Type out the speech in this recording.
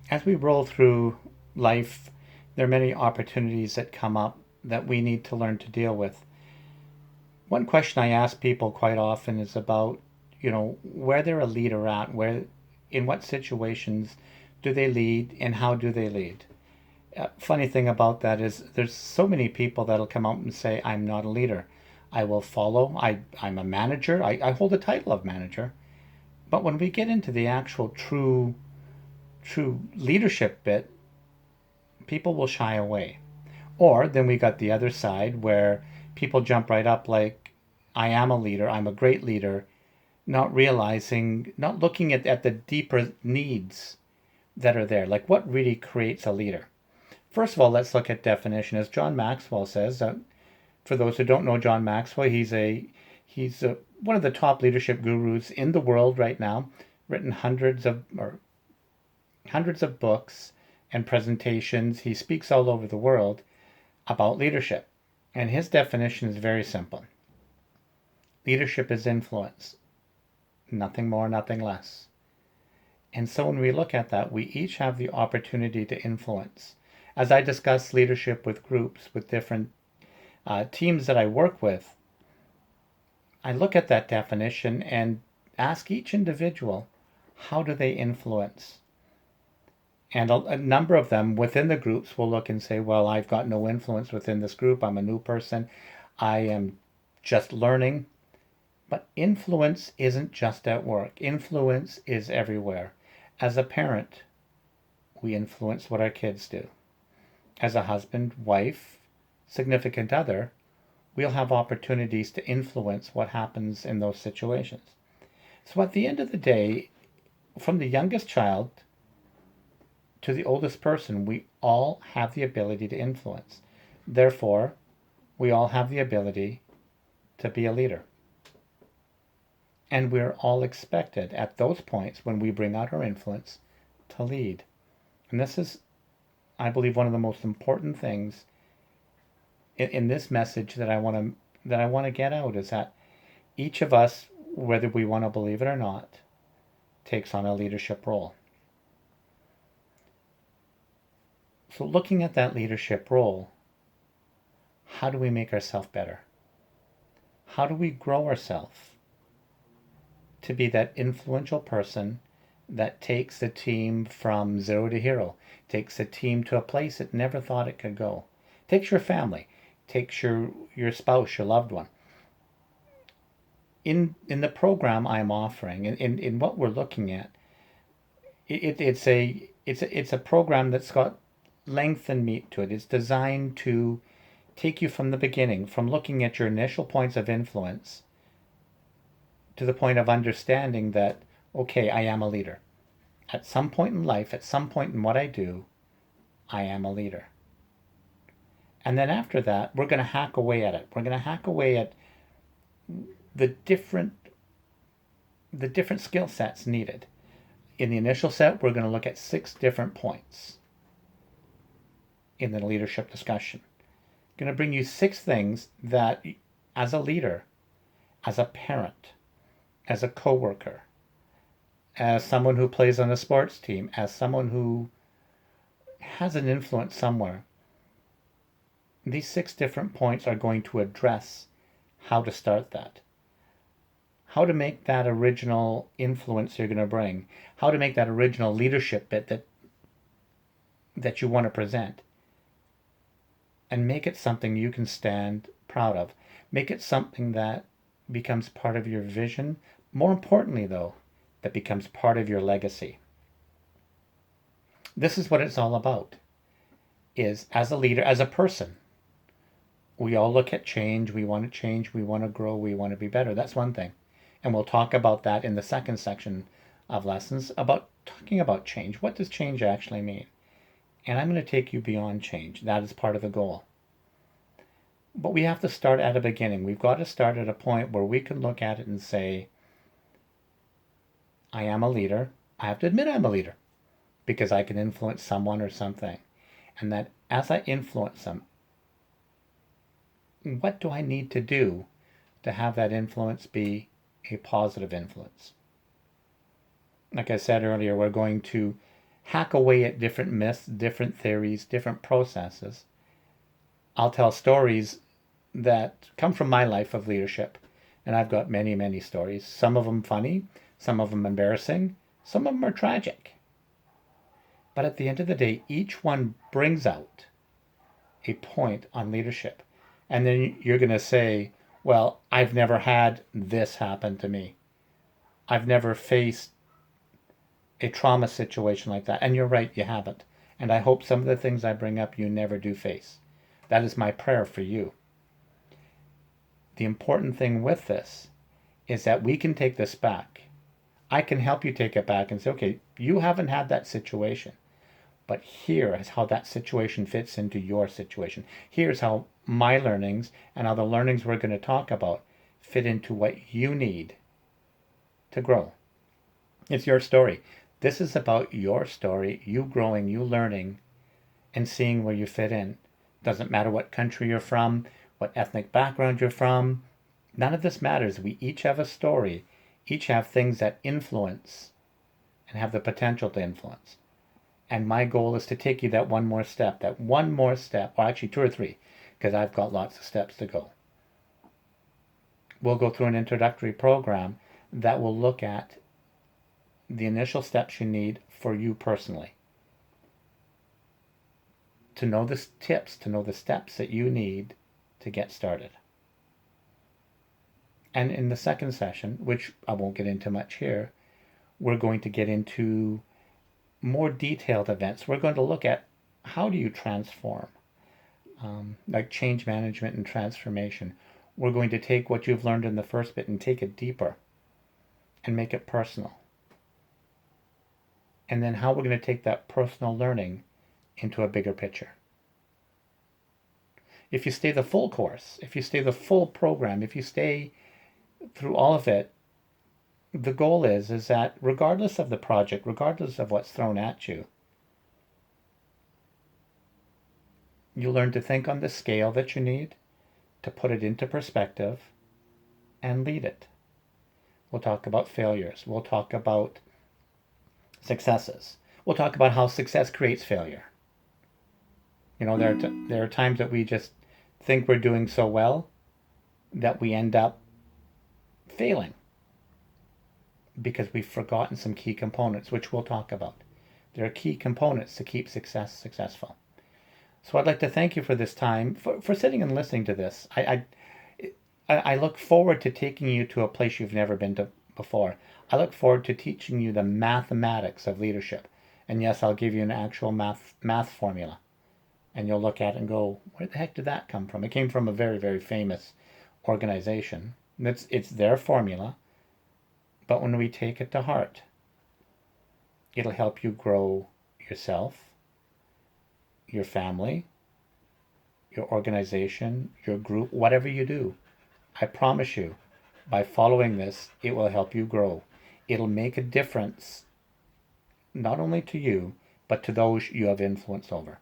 As we roll through life, there are many opportunities that come up that we need to learn to deal with. One question I ask people quite often is about, where they're a leader at, in what situations do they lead and how do they lead? Funny thing about that is there's so many people that'll come out and say, I'm not a leader. I will follow. I'm a manager. I hold the title of manager. But when we get into the actual true leadership bit, people will shy away. Or then we got the other side where people jump right up like, I am a leader, I'm a great leader, not realizing, not looking at the deeper needs that are there. Like what really creates a leader? First of all, let's look at definition. As John Maxwell says, for those who don't know John Maxwell, he's one of the top leadership gurus in the world right now. Written hundreds of books and presentations. He speaks all over the world about leadership. And his definition is very simple. Leadership is influence. Nothing more, nothing less. And so when we look at that, we each have the opportunity to influence. As I discuss leadership with groups, with different teams that I work with, I look at that definition and ask each individual, how do they influence? And a number of them within the groups will look and say, well, I've got no influence within this group. I'm a new person. I am just learning. But influence isn't just at work. Influence is everywhere. As a parent, we influence what our kids do. As a husband, wife, significant other, we'll have opportunities to influence what happens in those situations. So at the end of the day, from the youngest child to the oldest person, we all have the ability to influence. Therefore, we all have the ability to be a leader. And we're all expected at those points when we bring out our influence to lead. And this is, I believe, one of the most important things in this message that I want to get out is that each of us, whether we want to believe it or not, takes on a leadership role. So looking at that leadership role, how do we make ourselves better? How do we grow ourselves to be that influential person that takes the team from zero to hero, takes the team to a place it never thought it could go, takes your family, takes your spouse, your loved one. In the program I'm offering, in what we're looking at, it's a program that's got length and meat to it. It's designed to take you from the beginning, from looking at your initial points of influence to the point of understanding that, okay, I am a leader. At some point in life, at some point in what I do, I am a leader. And then after that, we're going to hack away at it. We're going to hack away at the different skill sets needed. In the initial set, we're going to look at 6 different points in the leadership discussion. I'm going to bring you 6 things that, as a leader, as a parent, as a coworker, as someone who plays on a sports team, as someone who has an influence somewhere, these 6 different points are going to address how to start that. How to make that original influence you're going to bring. How to make that original leadership bit that you want to present. And make it something you can stand proud of. Make it something that becomes part of your vision. More importantly, though, that becomes part of your legacy. This is what it's all about. Is as a leader, as a person, we all look at change. We want to change. We want to grow. We want to be better. That's one thing. And we'll talk about that in the second section of lessons, about talking about change. What does change actually mean? And I'm going to take you beyond change. That is part of the goal. But we have to start at a beginning. We've got to start at a point where we can look at it and say, I am a leader. I have to admit I'm a leader because I can influence someone or something. And that as I influence them, what do I need to do to have that influence be a positive influence? Like I said earlier, we're going to hack away at different myths, different theories, different processes. I'll tell stories that come from my life of leadership. And I've got many, many stories. Some of them funny, some of them embarrassing, some of them are tragic. But at the end of the day, each one brings out a point on leadership. And then you're going to say, well, I've never had this happen to me. I've never faced a trauma situation like that. And you're right, you haven't. And I hope some of the things I bring up you never do face. That is my prayer for you. The important thing with this is that we can take this back. I can help you take it back and say, okay, you haven't had that situation, but here is how that situation fits into your situation. Here's how my learnings and how the learnings we're going to talk about fit into what you need to grow. It's your story. This is about your story, you growing, you learning, and seeing where you fit in. Doesn't matter what country you're from, what ethnic background you're from. None of this matters. We each have a story, each have things that influence and have the potential to influence. And my goal is to take you that one more step, or actually 2 or 3, because I've got lots of steps to go. We'll go through an introductory program that will look at the initial steps you need for you personally. To know the tips, to know the steps that you need to get started. And in the second session, which I won't get into much here, we're going to get into more detailed events. We're going to look at how do you transform, like change management and transformation. We're going to take what you've learned in the first bit and take it deeper and make it personal. And then how we're going to take that personal learning into a bigger picture. If you stay the full course, if you stay the full program, if you stay through all of it, the goal is that regardless of the project, regardless of what's thrown at you, you learn to think on the scale that you need, to put it into perspective, and lead it. We'll talk about failures. We'll talk about successes. We'll talk about how success creates failure. You know, there are times that we just think we're doing so well that we end up failing because we've forgotten some key components, which we'll talk about. There are key components to keep success successful. So I'd like to thank you for this time, for sitting and listening to this. I look forward to taking you to a place you've never been to before. I look forward to teaching you the mathematics of leadership. And yes, I'll give you an actual math formula. And you'll look at it and go, where the heck did that come from? It came from a very, very famous organization. It's their formula. But when we take it to heart, it'll help you grow yourself, your family, your organization, your group, whatever you do. I promise you, by following this, it will help you grow. It'll make a difference, not only to you, but to those you have influence over.